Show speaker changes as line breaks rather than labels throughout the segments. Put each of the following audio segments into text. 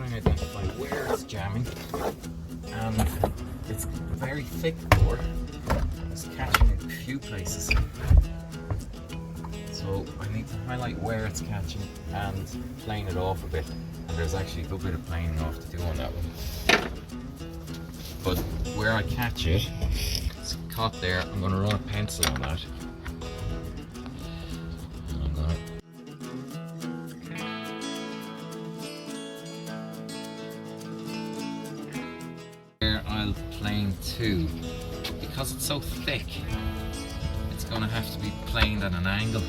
and identify where it's jamming. And it's a very thick door. It's catching in a few places. So I need to highlight where it's catching and plane it off a bit. And there's actually a good bit of planing off to do on that one. But where I catch it, it's caught there. I'm going to run a pencil on that. And I'm going to I'll plane two. Because it's so thick, it's going to have to be planed at an angle.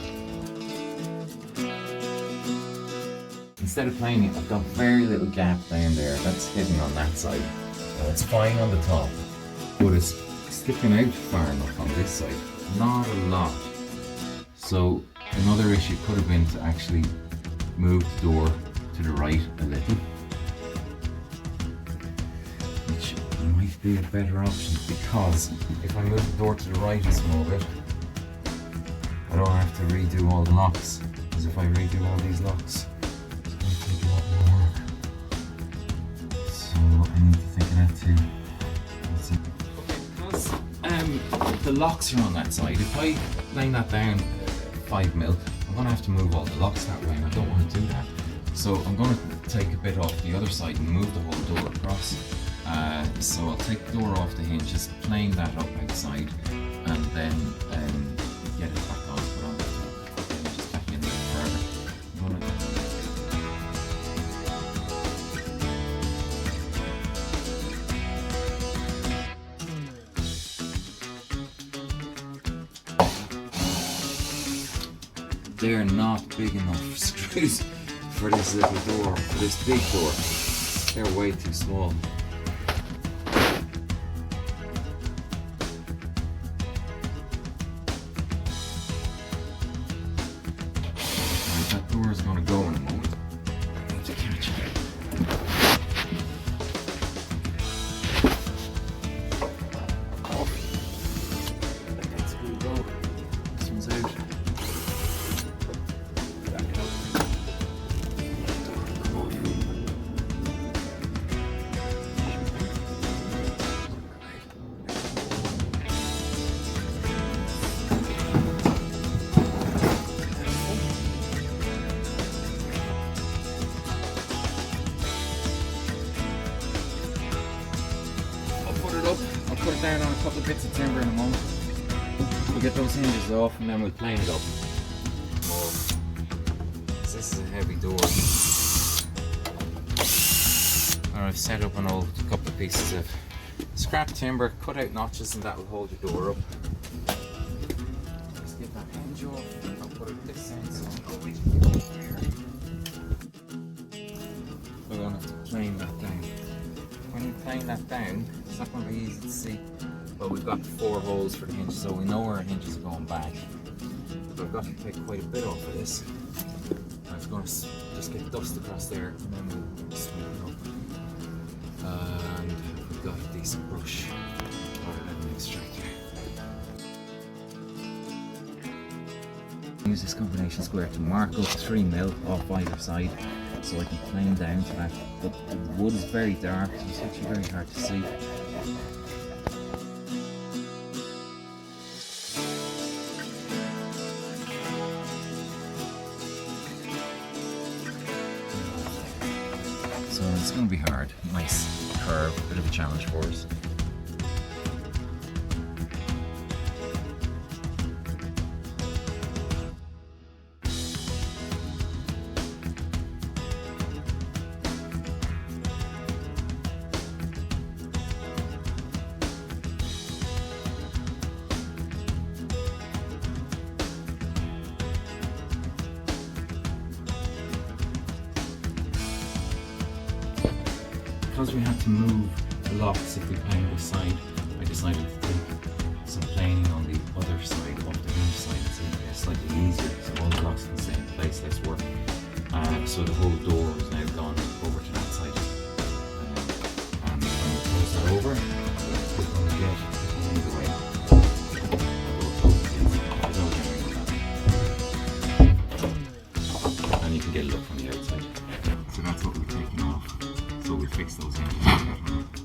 Instead of planing, I've got very little gap down there. That's hidden on that side. And it's fine on the top, but it's sticking out far enough on this side. Not a lot. So another issue could have been to actually move the door to the right a little, which might be a better option, because if I move the door to the right a small bit, I don't have to redo all the locks. Because if I redo all these locks, it's going to take a lot more work. So I need to think of that too. Okay, because the locks are on that side, if I lay that down 5 mil, I'm going to have to move all the locks that way, and I don't want to do that. So I'm going to take a bit off the other side and move the whole door across. So I'll take the door off the hinges, plane that up outside, and then get it back on. But I'll have to put the hinges back in there further. They're not big enough screws for this little door, for this big door. They're way too small. That door is going to go in a moment. I need to catch it. That's a good go. This one's out. Back it up. Come on. I'll put it down on a couple of bits of timber in a moment. We'll get those hinges off and then we'll plane it up. This is a heavy door. And I've set up an old couple of pieces of scrap timber, cut out notches, and that will hold the door up. Just get that hinge off. I'll put it this end so we're going to have to plane that down. When you plane that down, it's not going to be easy to see, but we've got 4 holes for the hinges, so we know where our hinges are going back. But I've got to take quite a bit off of this. I was going to just get dust across there, and then we'll sweep it up. And we've got a decent brush rather than an extractor. Use this combination square to mark up 3 mil off either side, so I can plane down to that. But the wood is very dark, so it's actually very hard to see. So it's going to be hard. Nice curve, bit of a challenge for us. Because we had to move the locks if we plane this side, I decided to take some planing on the other side, off the hinge side. It's slightly easier, so all the locks in the same place, less work. So the whole door is now gone over to that side. And when we close that over, we're going to get the way. And you can get a look from the outside. So that's what we're taking off. So we'll fix those hinges.